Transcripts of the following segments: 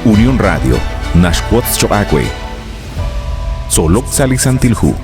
Unión Radio, Nashquots Choacue. Solok Salisantilhu.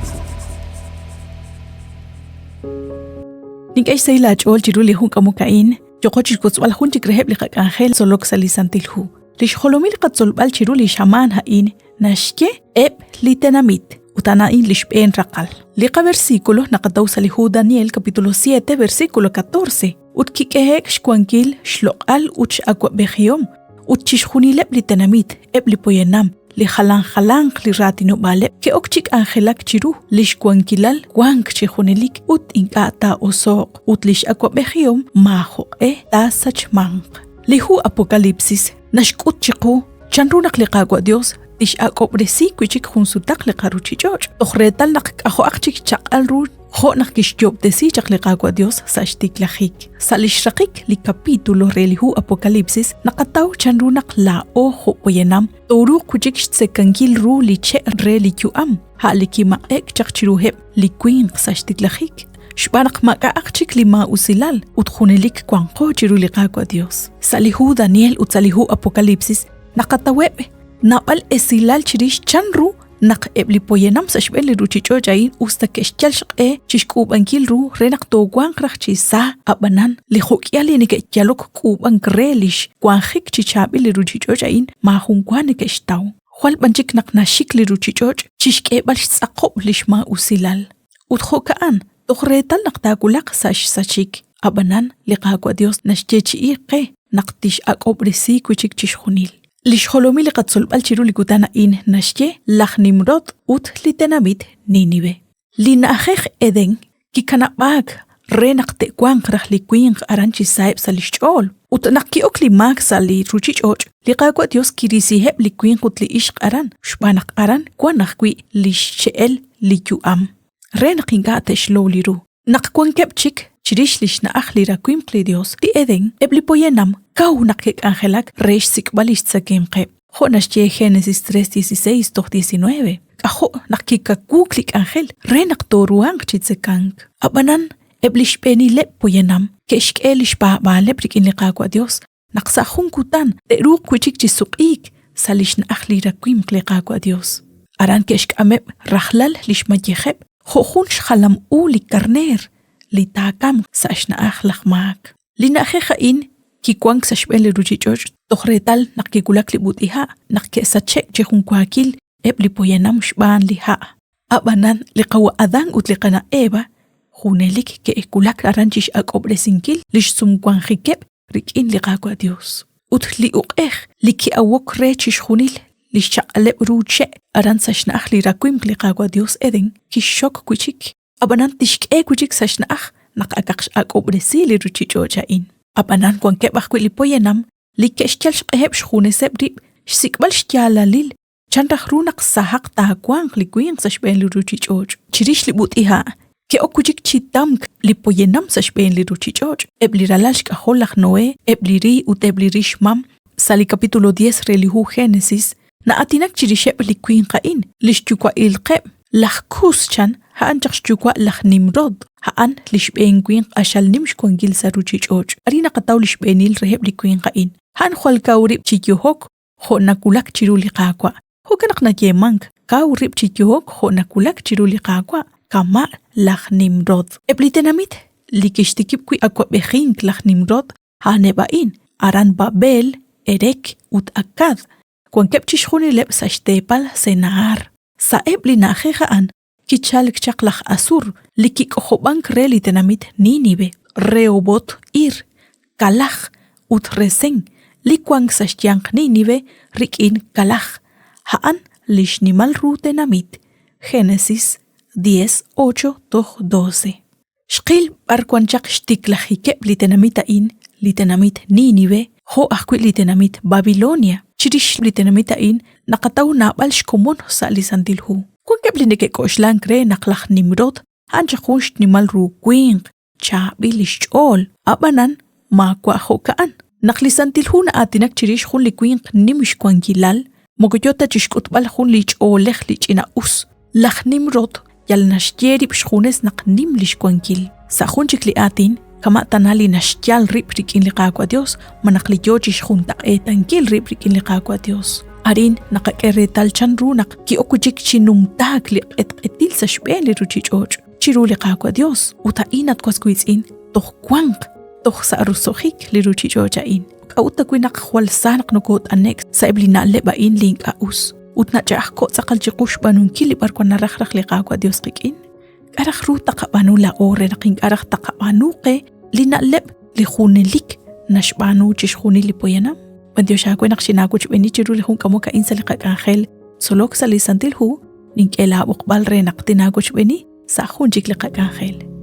Ninkay say lach all jiruli hun kamukain, jokochis kotswal hun tikreheb li angel solok salisantilhu. Lish holomil katsolbal jiruli shaman hain, nashke eb litenamit. Utanain lishpen rakal. Liqa versículo nakadaw sa lihu Daniel capítulo 7 versículo 14. Utkikehek shkwankil shlokal uch agwa behiom. Utchishhunilep litenamit eb lipoyenam. Li halang li ratino balep ke okchik angelak chiru lish kwankilal kwank chihunilik ut inkata osok ut lish agwa behiom maho ta sachmank. Lihu Apocalipsis nashkut chiku chanrunak liqagwa Dios Tish akobresi kuchik hunsutak liqaruchi George. Tohretal naqaho akchik chaqal ru ho naqkishjob desi chaqliqagwa Dios sashtik lajik. Salishrakik li capítulo relihu Apocalipsis naqataw chanrunak la o ho poyenam. Toru kuchik tsekangil ru li che re li kuam. Ha li kima ek chaqchiruheb li queen sashtik lajik. Shbanak maka akchik lima usilal utkhunilik kwanqo chiru liqagwa Dios. Salihu Daniel utsalihu Apocalipsis naqataweb Naal esilal chirish chanru nak ebli poyenam sashbel ruchicho jain usta keshchal shqe chishkubankil ru renak togwan krachchi sa abanan li khokyali ni kekyalok kuban grelish kwankhik chichabil ruchicho jain ma hunkwan keshtaw khwal banchik nak nashik li ruchicho chishke bal tsaqob lishma usilal utkhokaan tokhretal naqtakulaq sachik abanan liqaqwa Dios nashchechi iqe naqtish akobrisi kuchik chishkhunil Lish holomi li qatsolbal chiru li kutana in nashye lach Nimrod ut litenamit Ninive. Li naajej eden ki kanabag re naqte kwankrach li kwing aranchi saib sa lishchol. Ut naqki ok li mag sa li ruchichoj li qagwa Dios kirisiheb li kwing ut li ishq aran. Shbanak aran kwanakwi li sheel li yuam. Re naqinga ateshlo li ru. Naqkwankeb chik chirish lish na akhli rakwim kli Dios li eden ebli poyenam Kau nakik angelak reish sikbalish tsakim qeb. Ho nashye Génesis 3:16-19. Aho nakika kuklik angel re naktoruang chitsekank. Abanan eblish peni lep poyenam keshk elish ba leprik in liqaqwa Dios. Naqsahun kutan de ruq kuchik chisuqik salish na akhli rakwim liqaqwa Dios. Aran keshk ameb rahlal lish majyeb. Ho khunsh khalam u li karner li takam sashna akhlaq maak. Lina khain ki kwang sashbel ruchichoj tohretal nakikulak li butiha nakesachek chehun kwakil ebli poyenam shban liha abanan liqawa adan utliqana eba hunelik ke ekulak aranchish akobrezinkil lish sumkwan khikeb rikin liqaqwa Dios utli uqeh liki awok rechish hunil lish chaqaleb ruche aran sashna akhli rakwim liqaqwa Dios eden ki shok kuchik abanan tishk kuchik sashna akh naqakaksh akobrezi li ruchichojain Abanan kwan kebak kwili poyenam, li keshchal shqeheb shkhune sebrib, shsikbal shkyala lil, chantak runak sahak tahakwang li kwing sa shben li ruchichoj. Chirish li butiha, ke okujik chitamk li poyenam sa shben li ruchichoj, ebli ralal shkaholak Noe, ebli ri ut ebli ri shmam, sa li capítulo 10 relihu Génesis, na atinak chirisheb li kwing kain, li shchukwa ilqeb, lach kus chan, haan chak shchukwa lach Nimrod, Haan lishbeen kwing ashal nimsh kwangil sa ruchichoj. Arina kataw lishbeenil reheb li kwing kain. Haan khwal kawrib chikyohok, ho nakulak chiru li qaqwa. Ho kanak na yemang, kawrib chikyohok, ho nakulak chiru li qaqwa. Kama lach Nimrod. Eblitenamit, li kishtikib kwi akwa behink lach Nimrod, hanebain, aran Babel, Erek, ut Akkad. Kwankep chishkhuni leb sa shtepal senaar. Sa ebli najehaan, Kichalik chaklach asur, likik ojobank reli tenamit Ninive, Reobot ir, Kalach, ut resen, likwang sashyank Ninive, rikin Kalach, haan lishnimal ru tenamit, Génesis 10:8-12. Shqil barkwanchak shtiklajikeb litenamit Ninive, ho akwi litenamit Babilonia, chirish litenamitain, nakataw nabal shkomon sa lisantilhu. Kung kebli nike koshlan kre naklach Nimrod, hanja kunsh nimal ru kwing, chabi lishchol, abanan, makwa hokaan. Naklisantilhu na atinak chirish hun li kwing nimish kwangilal, mogoyota chishkutbal hun lich'olech lich'ina us. Lach Nimrod, yal nashyerib shkunes nak nim lish kwangil. Sa hun chikli atin, kama tanali nasyal rip rikin liqaqua Dios manaqliyochix junta etankil rip rikin liqaqua Dios arin naqakeretal chanrunak ki okujik chinumtak liqetil sa xbeli ruchichoch chiru liqaqua Dios utainat kwaskuitzin tohkuanq toh sa arusojik li ruchichochain kauta kuinak khwalsanak nokot annex sa iblina lebain link aus utna chaqko saqal chiqush banun kilib arkwan naraqraq liqaqua Dios qikin araq ruta qabanu la ore naqin araq taqabanuqe lina leb li khunelik nashbanu chishkhuni li poyanam Dios shaqwe naqshinaku chbeni chiru li hun kamoka insa liqaq angel solok salisantil hu ninkela uqbal re naqtinaku chbeni sa hun chik liqaq angel